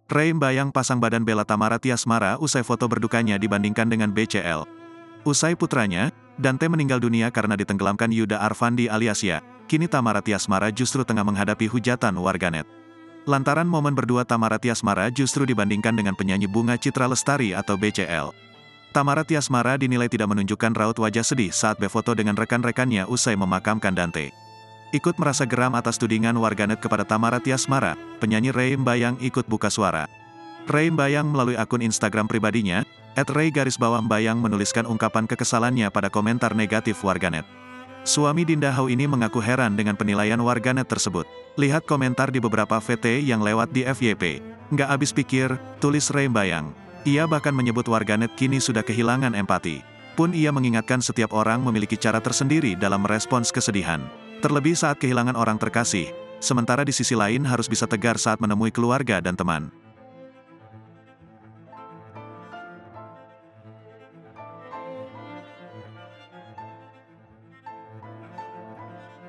Ray Mbayang pasang badan bela Tamara Tiasmara usai foto berdukanya dibandingkan dengan BCL. Usai putranya, Dante meninggal dunia karena ditenggelamkan Yuda Arfandi alias Ya, kini Tamara Tiasmara justru tengah menghadapi hujatan warganet. Lantaran momen berdua Tamara Tiasmara justru dibandingkan dengan penyanyi Bunga Citra Lestari atau BCL. Tamara Tiasmara dinilai tidak menunjukkan raut wajah sedih saat berfoto dengan rekan-rekannya usai memakamkan Dante. Ikut merasa geram atas tudingan warganet kepada Tamara Tiasmara, penyanyi Ray Mbayang ikut buka suara. Ray Mbayang melalui akun Instagram pribadinya, @ray_mbayang menuliskan ungkapan kekesalannya pada komentar negatif warganet. Suami Dinda Hau ini mengaku heran dengan penilaian warganet tersebut. Lihat komentar di beberapa VT yang lewat di FYP. Nggak habis pikir, tulis Ray Mbayang. Ia bahkan menyebut warganet kini sudah kehilangan empati. Pun ia mengingatkan setiap orang memiliki cara tersendiri dalam merespons kesedihan. Terlebih saat kehilangan orang terkasih, sementara di sisi lain harus bisa tegar saat menemui keluarga dan teman.